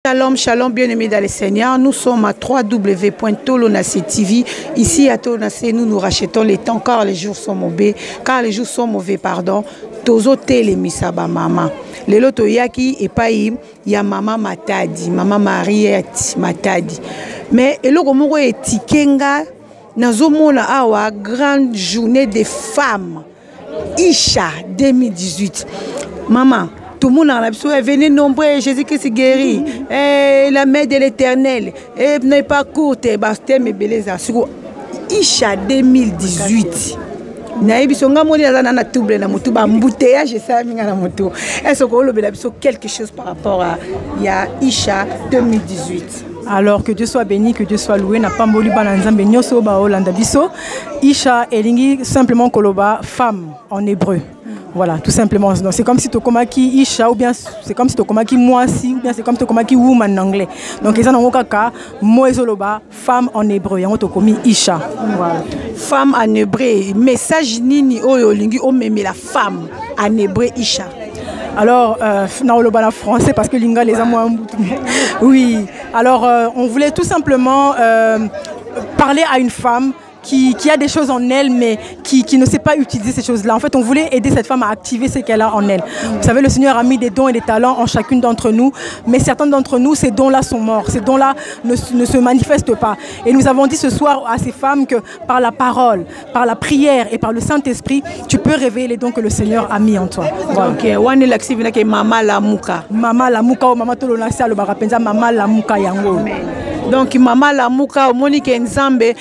Shalom, shalom, bien-aimés dans le Seigneur. Nous sommes à www.tolonactv. Ici à Tolonacé, nous rachetons les temps car les jours sont mauvais. Tozo tele misaba mama. Lelo toyaki epai ya mama Matadi, mama Mariette Matadi. Mais eloko moko etikenga nazomona awa grande journée des femmes. Isha 2018. Maman, tout le monde a venez nombreux, Jésus-Christ guéri. La main de l'Éternel n'est pas courte. Isha 2018. Est-ce quelque chose par rapport à Isha 2018? Alors que Dieu soit béni, que Dieu soit loué. N'a pas mboli bananzambe nyoso ba olanda biso. Isha elingi simplement koloba femme en hébreu. Voilà, tout simplement. C'est comme si tu komaki Isha ou bien c'est comme si tu komaki moisi ou bien c'est comme si tu komaki woman en anglais. Donc les gens ont kaka moezoloba femme en hébreu. Yango to komi Isha. Voilà. Femme en hébreu. Message nini oyo lingi o meme la femme en hébreu Isha. Alors, non, le bas français parce que Linga les a moins. Oui. Alors, on voulait tout simplement parler à une femme qui a des choses en elle, mais qui ne sait pas utiliser ces choses-là. En fait, on voulait aider cette femme à activer ce qu'elle a en elle. Vous savez, le Seigneur a mis des dons et des talents en chacune d'entre nous, mais certains d'entre nous, ces dons-là sont morts. Ces dons-là ne se manifestent pas. Et nous avons dit ce soir à ces femmes que par la parole, par la prière et par le Saint-Esprit, tu peux révéler les dons que le Seigneur a mis en toi. Voilà. Ok, on est l'accès avec Mama Lamuka. Mama Lamuka ou Mama Tolonacé, le barapenza Mama Lamuka yango. Donc Mama Lamuka, Monique Nzambe,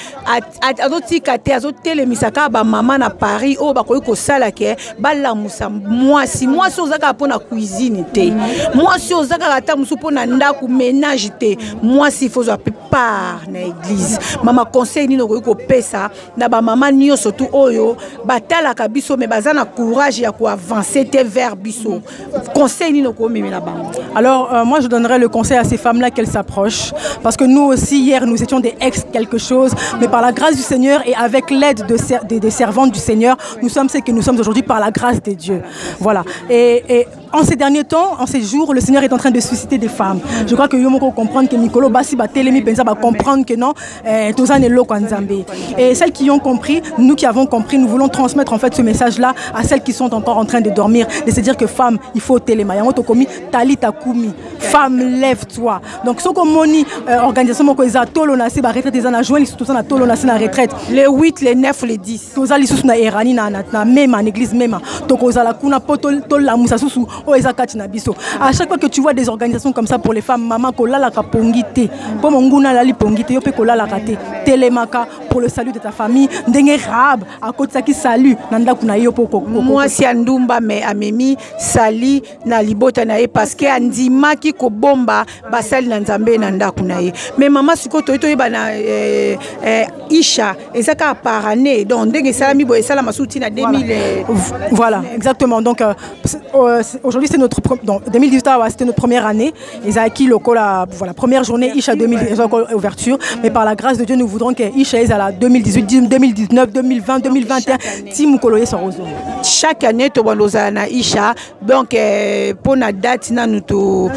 azotikate azotelemisaka ba mama na Paris o bakoyi kosala ke balamusa mwasi ozaka pona cuisine te mwasi ozaka ata musu pona ndaku ménage te mwasi faut zo part na église mama conseil nino koyi kopesa na ba mama nyonso tu oyo batalaka biso mais bazana courage ya ko avancer te vers biso conseil nino ko memela bango. Alors moi je donnerais le conseil à ces femmes là qu'elles s'approchent parce que nous aussi hier nous étions des ex quelque chose mais par la grâce du Seigneur et avec l'aide des servantes du Seigneur, nous sommes ce que nous sommes aujourd'hui par la grâce de Dieu. Voilà. Et en ces derniers temps, en ces jours, le Seigneur est en train de susciter des femmes. Je crois que Yomoko comprendre que Mikolo Bassi va télémi pensa va comprendre que non, Tozan est loko Nzambe. Et celles qui ont compris, nous qui avons compris, nous voulons transmettre en fait ce message-là à celles qui sont encore en train de dormir, de se dire que femme, il faut téléma. Yango komi talita kumi. Femme, lève-toi. Donc ce comme moni organisation moko eza Tolonacé ba retraite des ana joindre surtout ça na Tolonacé na retraite. Les 8, les 9, les 10. Tozali sous na erani na même en église même. Tokozala kuna potol la musa sous o ezakati na biso. À chaque fois que tu vois des organisations comme ça pour les femmes, maman kolala ka pongité. Pour monguna lali pongité yo pe kolala kate. Telemaka pour le salut de ta famille. Ndenge rab à côté ça qui salue nanda kuna yo poko. Moi si andumba mais amemi sali na libota na ye parce que andima ki ko bomba basali na Nzambe nanda kuna ye. Mais maman siko to bana Isha ezaka par année donc ndenge salami boye sala masuti na 2000 voilà exactement donc aujourd'hui c'est notre donc 2018 c'était notre première année ils a acquis le voilà première journée Isha 2018 ouverture mais par la grâce de Dieu nous voudrons que Isha est à la 2018 2019 2020 2021 tim koloye sorozo chaque année to baloza na Isha donc pour la date na nous to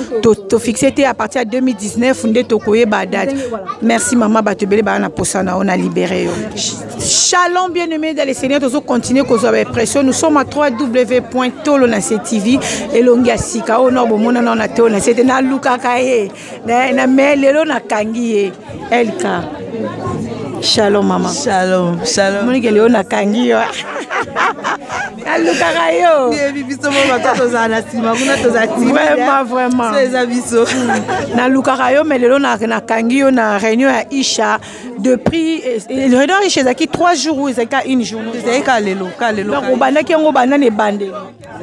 fixé à partir de 2019 ndé to koye ba date merci maman batebele ba na posana on a libéré. Shalom bien-aimés dans les Seigneurs, nous continuons à avoir pression. Nous sommes à www.tolonactv et l'ongasika au nord bomona na tona c'était na luka kaye na melelo na kangi elka. Shalom maman. Shalom, shalom. Monique Léo na kangi yo. Luka kayo. Vraiment vraiment. C'est abisso. Na luka kayo melelo na kangi yo na réunion à Isha depuis le réunion Isha zaki 3 jours ou zaka une journée. C'est kalelo. Donc on banaki ngo banane bande.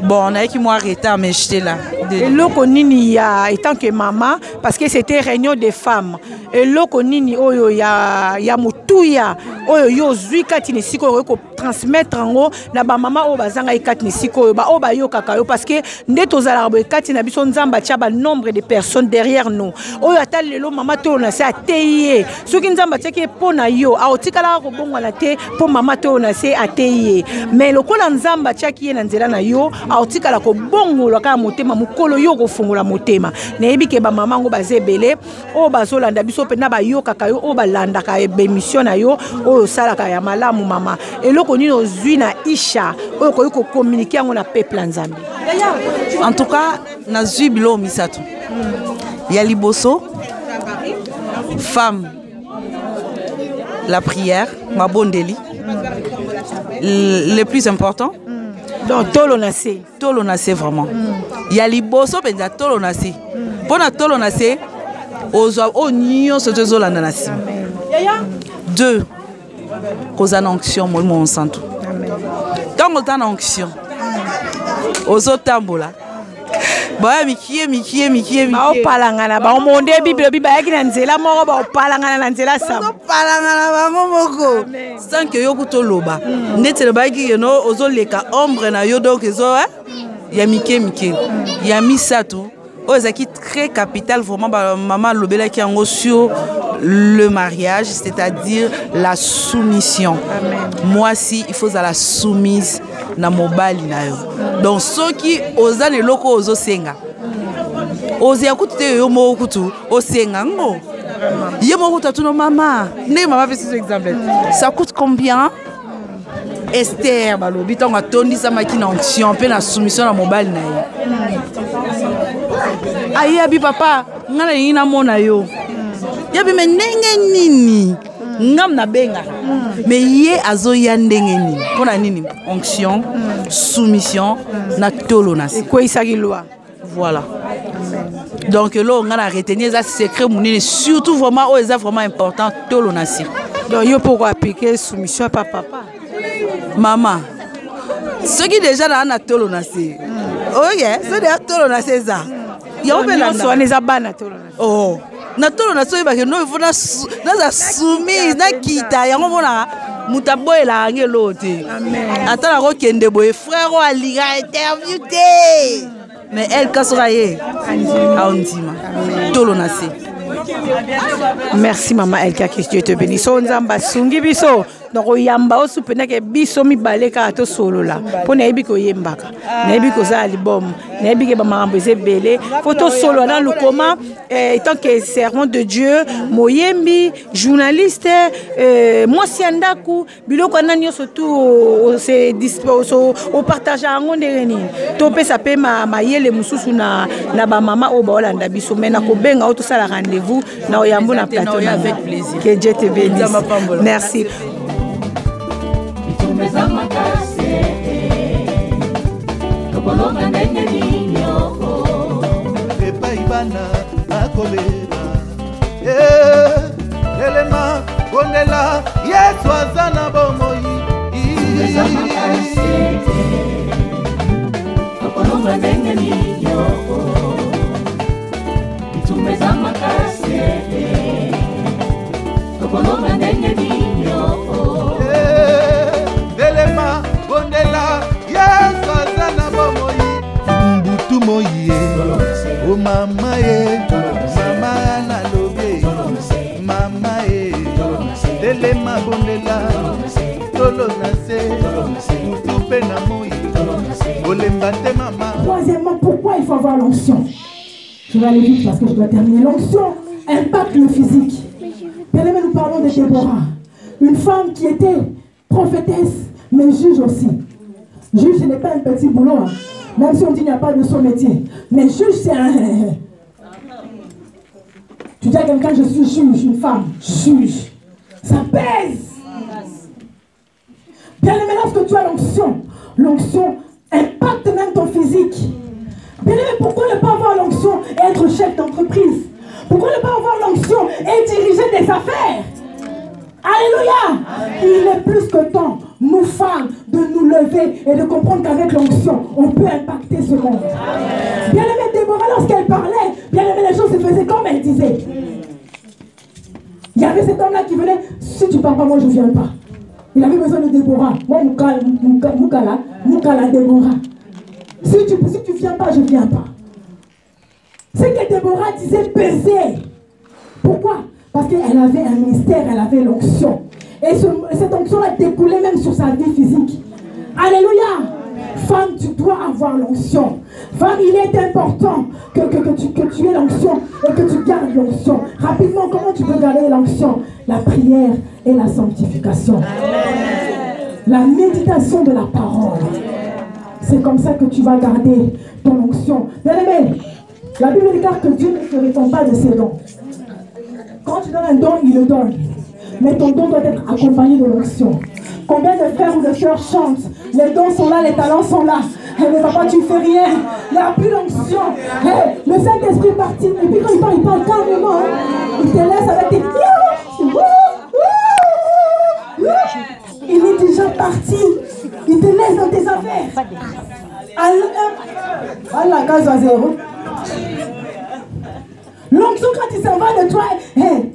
Bon, on a qui moi retard mais j'étais là. Et loko nini ya étant que maman parce que c'était réunion des femmes. Et loko nini oyo ya mutuya oyo yo zui katini siko ko transmettre ngo na ba mama o bazanga ikatini siko ba o ba yo kakayo parce que ndeto zala bo katini na biso nzamba tia ba nombre de personnes derrière nous. Oyo atal lelo mama to na sa teye. Soki nzamba tia ki te pona yo aotikala ko bongola te po mama to na se ateye mais lokola nzamba tiaki ye na nzela na yo aotikala ko bongola ka motema mukolo yo ko fungola motema na yebi ke ba mama ngo bazebele o bazolanda biso pe na ba yo kaka yo o balanda ka émission na yo o sala ka ya malamu mama eloko nini ozwi na Isha o ko communiquer ngo na peuple nzambe. En tout cas na zwi bilo misato ya liboso femme la prière ma bondeli le plus important donc tolo nase vraiment ya liboso penza tolo nase pona tolo nase ozwa o nyonso tozolanda na nsima. 2 koza na onction molimo santo ntango ota na onction ozotambola baya mikie baopalangana baomonde bibelo bibayaki na nzela moko baopalangana na nzela sama opalangana bango moko sans que yo kutoloba ndeti bayaki yeno ozoleka ombre na yo donc ezo ya mikie ya misato oyo ezalaki très capital vraiment maman alobelaki yango sur le mariage, c'est-à-dire la soumission. Moi si il faut la soumise na mobali na yo. Donc ceux qui osent ne loko ozo senga. Ozi akute yo mo kutu o senga ngo. Yo mo kutu no mama. Ne mama fait ce exemple. Ça coûte combien? Esther balobi tonga tondi sa makina onction pe na soumission na mobali na yo. Ayi abi papa, ngana yina mona yo. Yabi me ndenge nini ngam na benga me ye azo ya ndenge nini pona nini onction soumission na tolo na se ko isaki loi voilà. Donc là on a retenir ça secret munini surtout vraiment o eza vraiment important tolo na se. Donc yo pourquoi appliquer soumission papa maman ce qui déjà na tolo na se OK c'est déjà tolo na se ça yo belanda so neza bana tolo na oh na tolo na soyi bake no ifuna na soumise na kita yango mona mutaboela ngelo te ata na ko kende boye frère o aliga interview te mais elle kasora ye aondima tolo na se. Merci maman Elka, que Dieu te bénisse. On zamba sungi biso donc yamba osu penake biso mi baleka to solo la pona yebi ko yembaka na yebi ko za album na yebi ke ba mambo ezebele photo solo na lukoma étant que servant de Dieu moyembi journaliste moi siandaku biloko nani surtout se dispose au partage ngo ndeni to pesa pe mayele mususu na ba mama o ba olanda biso mena ko benga o to sala rendez-vous na oyambo na plateau avec plaisir. Que Dieu te bénisse. Merci. Oh mama ye, mama na lobe, mama ye, dele ma bondela, tolo na se, utupe na moi, olembate mama. Troisièmement, pourquoi il faut avoir l'onction? Je vais aller vite parce que je dois terminer. L'onction impacte le physique. Bien aimé, nous parlons de Déborah, une femme qui était prophétesse, mais juge aussi. Juge, ce n'est pas un petit boulot, hein. Même si on dit qu'il n'y a pas de son métier. Mais juge, c'est un... Tu dis à quelqu'un, je suis juge, une femme, juge. Ça pèse. Bien aimé, lorsque tu as l'onction, l'onction impacte même ton physique. Bien aimé, pourquoi ne pas avoir l'onction et être chef d'entreprise? Pourquoi ne pas avoir l'onction et diriger des affaires? Alléluia. Il est plus que temps, nous femmes, de nous lever et de comprendre qu'avec l'onction, on peut impacter ce monde. Bien aimé Déborah, lorsqu'elle parlait, bien aimé les choses se faisaient comme elle disait. Il y avait cet homme-là qui venait, si tu ne parles pas, moi je ne viens pas. Il avait besoin de Déborah. Moi, Moukala Déborah. Si tu ne viens pas, je ne viens pas. C'est que Déborah disait peser. Pourquoi? Parce qu'elle avait un ministère, elle avait l'onction. Et cette onction-là découlait même sur sa vie physique. Alléluia! Femme, tu dois avoir l'onction. Femme, il est important que tu aies l'onction et que tu gardes l'onction. Rapidement, comment tu peux garder l'onction? La prière et la sanctification. La méditation de la parole. C'est comme ça que tu vas garder ton onction. Bien aimé, la Bible déclare que Dieu ne se répand pas de ses dons. Quand tu donnes un don, il le donne. Mais ton don doit être accompagné de l'onction. Combien de frères ou de sœurs chantent? Les dons sont là, les talents sont là. Hey, mais papa, tu ne fais rien. Il n'y a plus d'onction. Hey, le Saint-Esprit est parti. Et puis quand il parle calmement, hein, il te laisse avec tes... Il est déjà parti. Il te laisse dans tes affaires. À la case à zéro. L'onction, quand il s'en va de toi, hey,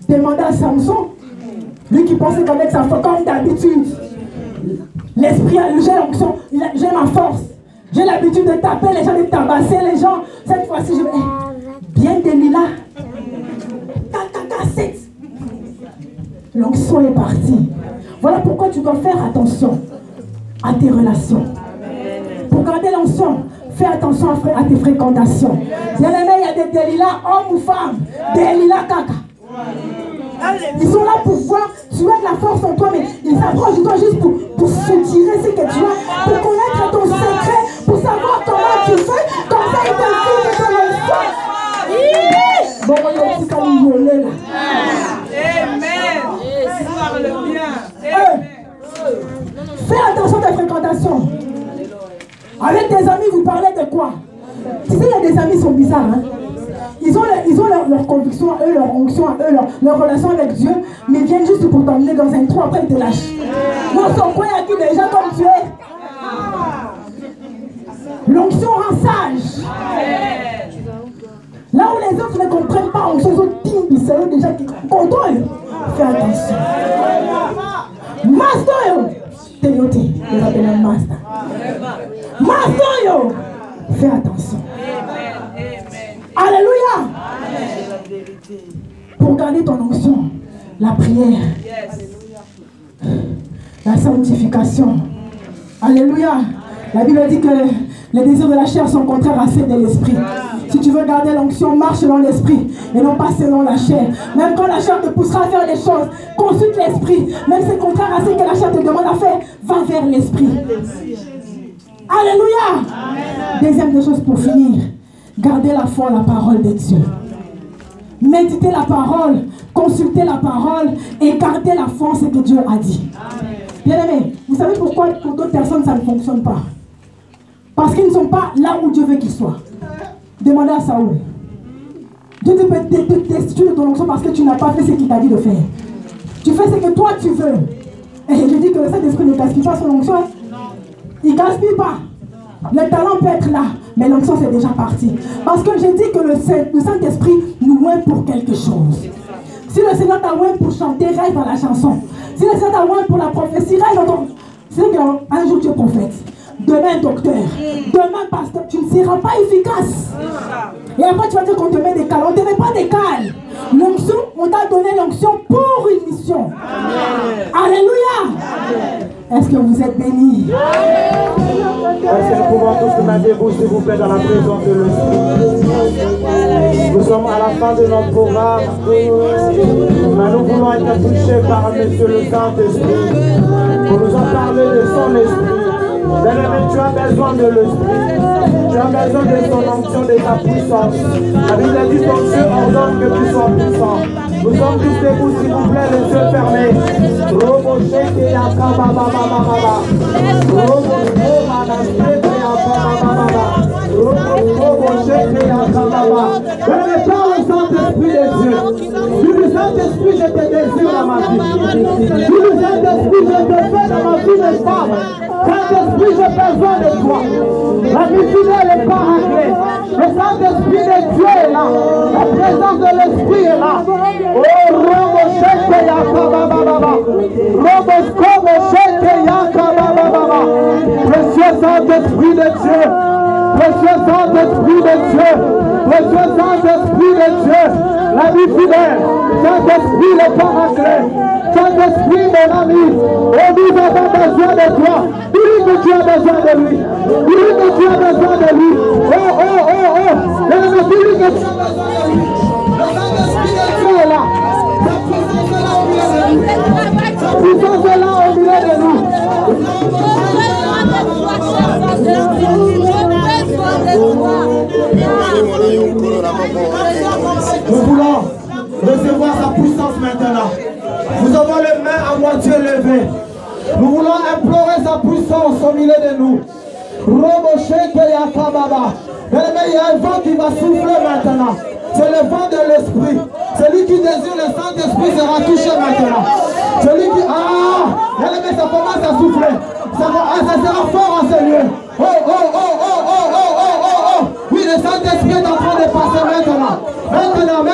demandez à Samson. Lui qui pensait qu'avec sa force, comme d'habitude, l'esprit, j'ai l'onction, j'ai ma force. J'ai l'habitude de taper les gens, de tabasser les gens. Cette fois-ci, je vais... Bien Delilah. L'onction est partie. Voilà pourquoi tu dois faire attention à tes relations. Pour garder l'onction, fais attention à tes fréquentations. Bien aimé, il y a des Delilah, hommes ou femmes. Delilah caca. Ils sont là pour voir, tu as de la force en toi, mais ils s'approchent de toi juste pour soutirer ce que tu as, pour connaître ton secret, pour savoir comment tu fais, comme ça ils te filent de l'enfant. Bon, on est aussi comme une volée là. Amen. Parle bien. Fais attention à ta fréquentation. Avec tes amis, vous parlez de quoi? Tu sais, il y a des amis qui sont bizarres, hein? Ils ont leur conviction à eux, leur onction à eux, leur relation avec Dieu, mais ils viennent juste pour t'emmener dans un trou, après ils te lâchent. Dans son coin, il y a qui déjà comme tu es? L'onction rend sage. Là où les autres ne comprennent pas, on se dit, c'est eux déjà qui contrôlent. Fais attention. Master, yo! Téléoté, ils appellent un master. Master, yo! Fais attention. Alléluia. Pour garder ton onction, la prière, la sanctification. Alléluia. La Bible dit que les désirs de la chair sont contraires à ceux de l'esprit. Si tu veux garder l'onction, marche selon l'esprit et non pas selon la chair. Même quand la chair te poussera à faire des choses, consulte l'esprit. Même si c'est contraire à ce que la chair te demande à faire, va vers l'esprit. Alléluia. Deuxième des choses pour finir. Gardez la foi en la parole de Dieu. Méditez la parole, consultez la parole et gardez la foi en ce que Dieu a dit. Bien aimé, vous savez pourquoi pour d'autres personnes ça ne fonctionne pas? Parce qu'ils ne sont pas là où Dieu veut qu'ils soient. Demandez à Saoul. Dieu te destitue de ton onction parce que tu n'as pas fait ce qu'il t'a dit de faire. Tu fais ce que toi tu veux. Et je dis que le Saint-Esprit ne gaspille pas son onction. Il ne gaspille pas. Le talent peut être là, mais l'onction c'est déjà parti. Parce que j'ai dit que le Saint-Esprit nous oint pour quelque chose. Si le Seigneur t'a oint pour chanter, reste dans la chanson. Si le Seigneur t'a oint pour la prophétie, reste dans ton... C'est qu'un jour tu es prophète, demain docteur, demain pasteur, tu ne seras pas efficace. Et après tu vas dire qu'on te met des cales. On ne te met pas des cales. L'onction, on t'a donné l'onction pour une mission. Alléluia. Est-ce que vous êtes bénis? Est-ce que nous pouvons tous nous mettre debout, s'il vous plaît, dans la présence de l'Esprit? Nous sommes à la fin de notre programme, mais nous voulons être touchés par Monsieur le Saint-Esprit pour nous en parler de son esprit. Bien-aimé, tu as besoin de l'esprit, tu as besoin de son onction, de sa puissance. La Bible dit ton Dieu ordonne que tu sois puissant. Nous sommes tous debout, s'il vous plaît, les yeux fermés. Par le Saint-Esprit de Dieu, du Saint-Esprit, je te désire dans ma vie. Du Saint-Esprit, je te fais dans ma vie de femme. Saint-Esprit, j'ai besoin de toi. La vie n'est pas réglée. Le Saint-Esprit de Dieu est là. La présence de l'Esprit est là. Oh, Robo Sheke Yakababa. Robo Skobo Sheke Yakababa. Précieux Saint-Esprit de Dieu. Précieux Saint-Esprit de Dieu. Précieux Saint-Esprit de Dieu, la vie fidèle, Saint-Esprit le paraclet, Saint-Esprit mon ami, oh nous avons besoin de toi. Dis que tu as besoin de lui. Dis que tu as besoin de lui. Oh, oh, oh, oh. Dis que tu as besoin de lui. Le Saint-Esprit de Dieu est là. Sa puissance est là au milieu de nous. Nous voulons recevoir sa puissance maintenant. Nous avons les mains à moitié levées. Nous voulons implorer sa puissance au milieu de nous. Il y a un vent qui va souffler maintenant. C'est le vent de l'esprit. Celui qui désire le Saint-Esprit sera touché maintenant. Celui qui... ça commence à souffler. Ça sera fort en ce lieu. Oh, oh, oh, oh, oh, oh, oh, oh, oh. Oui, le Saint-Esprit est en train de passer maintenant. Maintenant.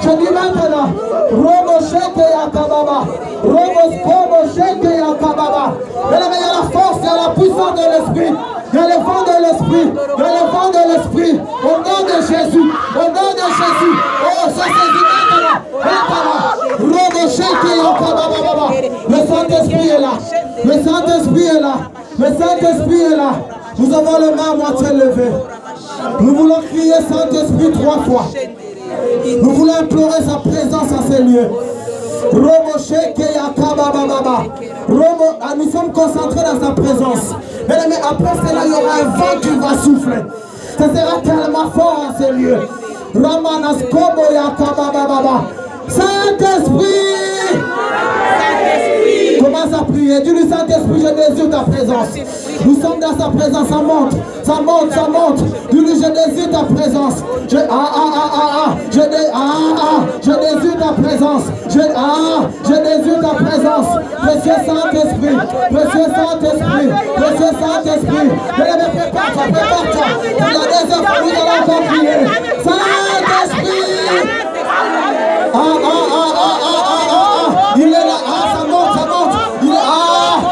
Je dis maintenant. Robo sheke ya kababa. Robo skobo sheke ya kababa. Il y a la force, il y a la puissance de l'esprit. Il y a le vent de l'esprit. Il y a le vent de l'esprit. Au nom de Jésus. Au nom de Jésus. Oh, ça c'est maintenant. Robo sheke ya kababa. Le Saint-Esprit est là. Le Saint-Esprit est là. Le Saint-Esprit est là. Nous avons les mains à moitié levées. Nous voulons crier Saint-Esprit 3 fois. Nous voulons implorer sa présence à ces lieux. Nous sommes concentrés dans sa présence. Mais après cela, il y aura un vent qui va souffler. Ça sera tellement fort à ces lieux. Saint-Esprit! Commence à prier. Dis-lui Saint-Esprit, je désire ta présence. Nous sommes dans sa présence, ça monte. Dis-lui, je désire ta présence. Je désire ta présence. Je désire ta présence. Précieux Saint-Esprit. Précieux Saint-Esprit. Précieux Saint-Esprit. Prépare-toi. Dans la deuxième fois, nous allons encore prier. Saint-Esprit. Il est là. Ça monte.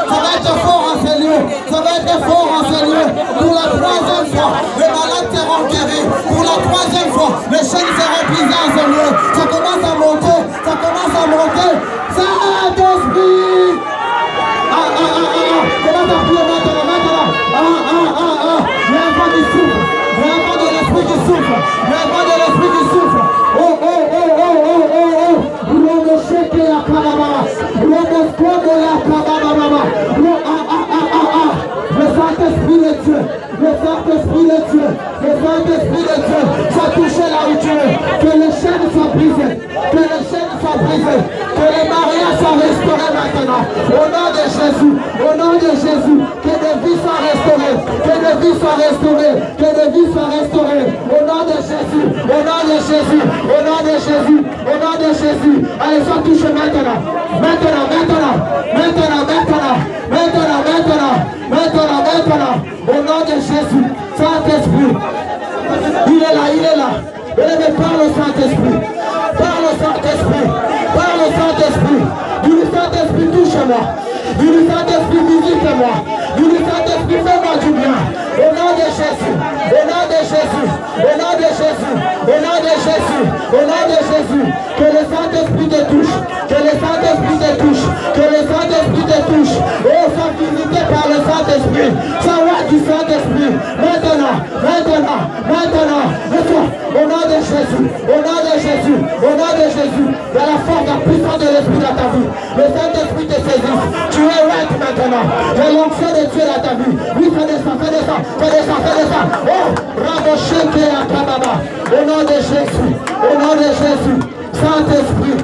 Ça va être fort en ces lieux. Ça va être fort en ces lieux. Pour la troisième fois, les malades seront guéris. Pour la troisième fois, les chaînes seront brisées en ces lieux. Ça commence à monter. Saint-Esprit. Commence à prier maintenant. Il y a un vent qui souffle. Il y a un vent de l'esprit qui souffle. Le Saint-Esprit de Dieu, soit touché là où tu es. Que les chaînes soient brisées. Que les mariages soient restaurés maintenant. Au nom de Jésus. Que des vies soient restaurées. Que des vies soient restaurées. Au nom de Jésus. Allez, sois touché maintenant. Au nom de Jésus. Saint-Esprit. Il est là. Parle au Saint-Esprit. Dis-lui Saint-Esprit, touche-moi. Dis-lui Saint-Esprit, visite-moi. Dis-lui Saint-Esprit, fais-moi du bien. Au nom de Jésus. Que le Saint-Esprit te touche. Oh, sois visité par le Saint-Esprit. Sois du Saint-Esprit. Maintenant. Au nom de Jésus. Il y a la force, la puissance de l'Esprit dans ta vie. Le Saint-Esprit te saisit. Tu es right maintenant. Il y a l'onction de Dieu dans ta vie. Oui, ça descend. Oh, Rabosheke Akababa. Au nom de Jésus. Saint-Esprit.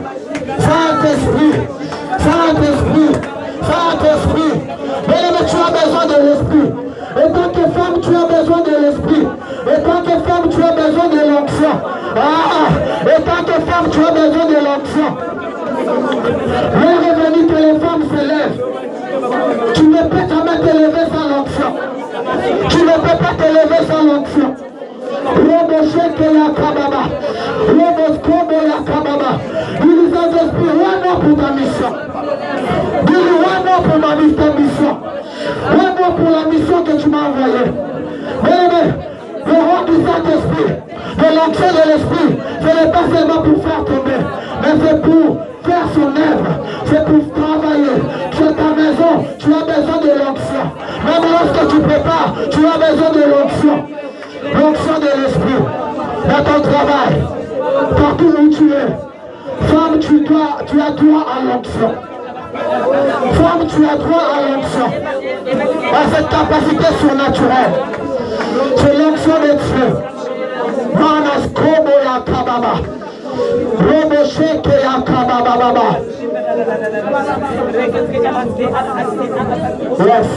Mais tu as besoin de l'Esprit. Et tant que femme, tu as besoin de l'Esprit. Et tant que femme, tu as besoin de l'onction. Et tant que femme, tu as besoin de l'onction. L'heure est venue que les femmes se lèvent. Tu ne peux jamais te lever sans l'onction. Tu ne peux pas te lever sans l'onction. Dis-lui Saint-Esprit, rends-moi pour ta mission. Dis-lui, rends-moi pour ma mission. Rends-moi pour la mission que tu m'as envoyée. Le roi du Saint-Esprit. l'onction de l'esprit, ce n'est pas seulement pour faire tomber, mais c'est pour faire son œuvre, c'est pour travailler. Sur ta maison, tu as besoin de l'onction. Même lorsque tu prépares, tu as besoin de l'onction. L'onction de l'esprit. Dans ton travail, partout où tu es. Femme, tu as droit à l'onction. Femme, tu as droit à l'onction. À cette capacité surnaturelle. C'est l'onction de Dieu. Manas kobo ya kababa. Robo sheke ya kababa baba. Yes.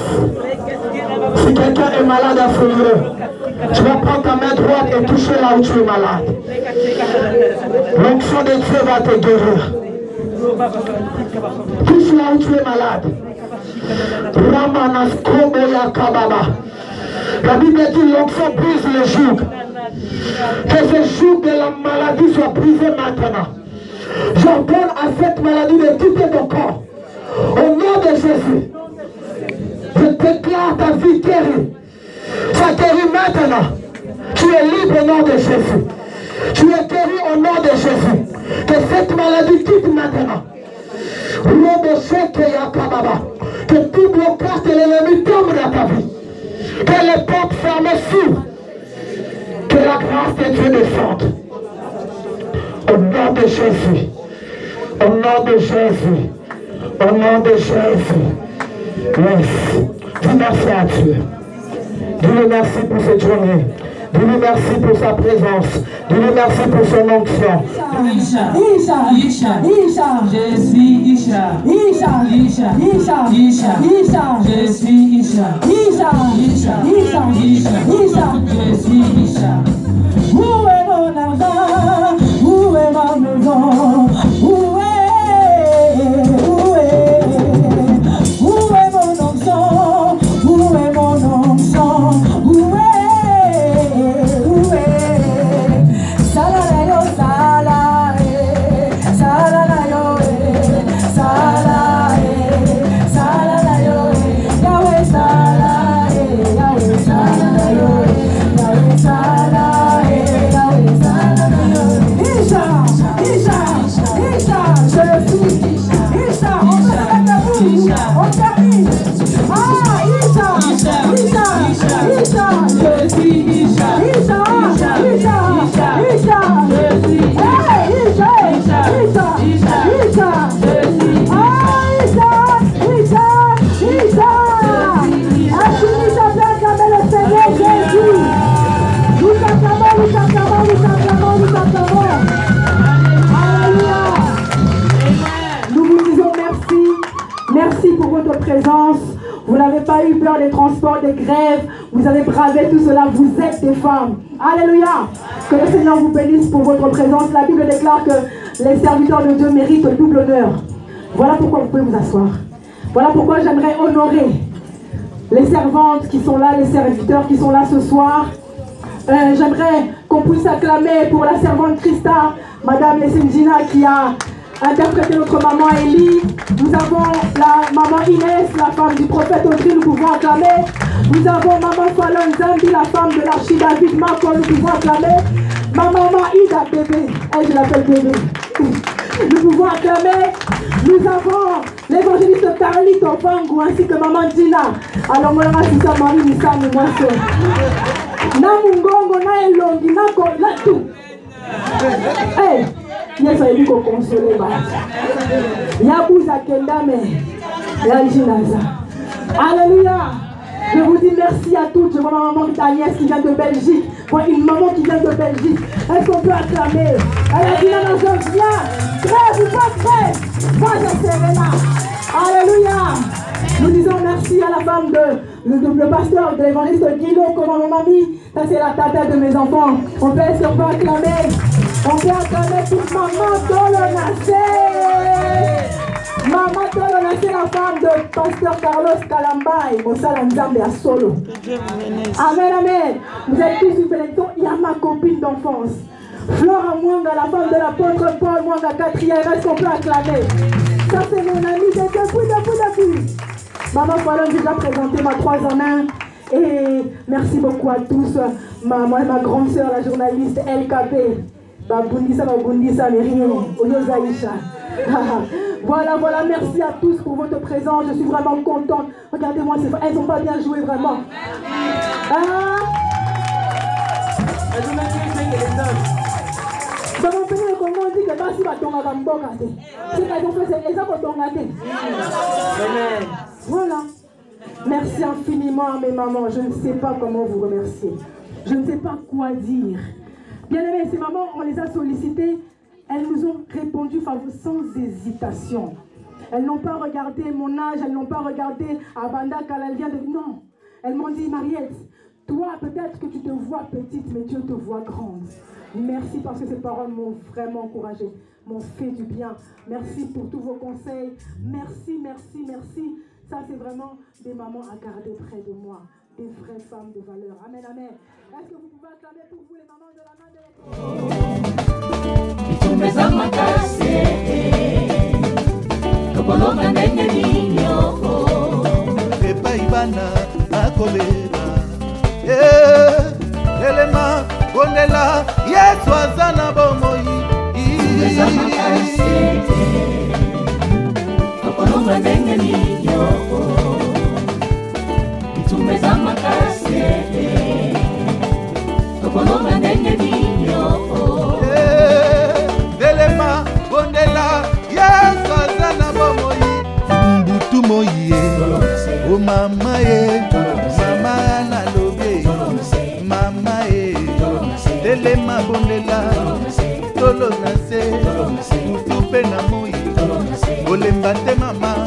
Si quelqu'un est malade à ce lieu, tu vas prendre ta main droite et toucher là où tu es malade. L'onction de Dieu va te guérir. Touche là où tu es malade. Ramanas kobo ya kababa. La Bible dit l'onction brise le joug. Que ce joug de la maladie soit brisé maintenant. J'ordonne à cette maladie de quitter ton corps. Au nom de Jésus. Je déclare ta vie guérie. Ça guérit maintenant. Tu es libre au nom de Jésus. Tu es guéri au nom de Jésus. Que cette maladie quitte maintenant. Que tout blocage de l'ennemi tombe dans ta vie. Que les portes fermées s'ouvrent. Que la grâce de Dieu descende. Au nom de Jésus. Au nom de Jésus. Au nom de Jésus. Yes. Dis merci à Dieu. Dis-le merci pour cette journée. Dis-lui merci pour sa présence. Dis-lui merci pour son onction. Isha, Isha, Isha, je suis Isha, Isha, Isha, Isha, Isha, Isha, je suis Isha, Isha, Isha, Isha, Isha, Isha, je suis Isha. Où est mon argent? Où est ma maison? Où est mon onction? Où est mon onction? Présence. Vous n'avez pas eu peur des transports, des grèves, vous avez bravé tout cela, vous êtes des femmes. Alléluia. Que le Seigneur vous bénisse pour votre présence. La Bible déclare que les serviteurs de Dieu méritent le double honneur. Voilà pourquoi vous pouvez vous asseoir. Voilà pourquoi j'aimerais honorer les servantes qui sont là, les serviteurs qui sont là ce soir. J'aimerais qu'on puisse acclamer pour la servante Christa, Madame Lesendina qui a interprété notre maman Elie. Nous avons la maman Inès, la femme du prophète Audrey, nous pouvons acclamer. Nous avons maman Fallon Zambi, la femme de l'archidavid Marco, nous pouvons acclamer. Ma maman Ida bébé, elle je l'appelle bébé. Nous pouvons acclamer. Nous avons l'évangéliste Carlito Fango ainsi que maman Dina. Alors moi si ça Marie Missamu moi seul. Na mungongo na elongi na ko na tout. Hey, yes I lui consoler ba. Ya buza kendame. Ya jinaza. Alléluia. Je vous dis merci à toutes. Je vois ma maman Agnès qui vient de Belgique. Moi, une maman qui vient de Belgique. Est-ce qu'on peut acclamer? Elle a dit non, non, je viens. Prêt, vous pas prêts? Moi, je serai là. Alléluia. Nous disons merci à la femme le pasteur de l'évangéliste Guido, comme ma mamie. Ça, c'est la tata de mes enfants. On peut acclamer. On peut acclamer toute maman Dolonacé. Maman Dolonacé, la femme de pasteur Carlos Calambay. Mosala Nzambe à Solo. Amen, amen. Vous êtes tous une bénédiction. Il y a ma copine d'enfance. Flora Mwanga, la femme de l'apôtre Paul Mwanga, 4e. Est-ce qu'on peut acclamer? Ça, c'est mon amie depuis. Maman Fallon, j'ai déjà présenté ma 3 en 1. Et merci beaucoup à tous. Ma grande sœur, la journaliste LKP. Babundisa, mais rien. Voilà, merci à tous pour votre présence. Je suis vraiment contente. Regardez-moi, elles n'ont pas bien joué, vraiment. Dans mon pays, le Congo, on dit que pas si bateau va me bombarder. C'est qu'elles ont fait, c'est les hommes ont gâté. Voilà. Merci infiniment à mes mamans. Je ne sais pas comment vous remercier. Je ne sais pas quoi dire. Bien aimés, ces mamans, on les a sollicitées. Elles nous ont répondu sans hésitation. Elles n'ont pas regardé mon âge, elles n'ont pas regardé Abanda quand elle vient de... Non. Elles m'ont dit, Mariette, toi, peut-être que tu te vois petite, mais Dieu te voit grande. Merci parce que ces paroles m'ont vraiment encouragée, m'ont fait du bien. Merci pour tous vos conseils. Merci. Ça, c'est vraiment des mamans à garder près de moi. Des vraies femmes de valeur. Amen. Est-ce que vous pouvez acclamer pour vous les mamans de la main Oh mama mama na lobe mama telema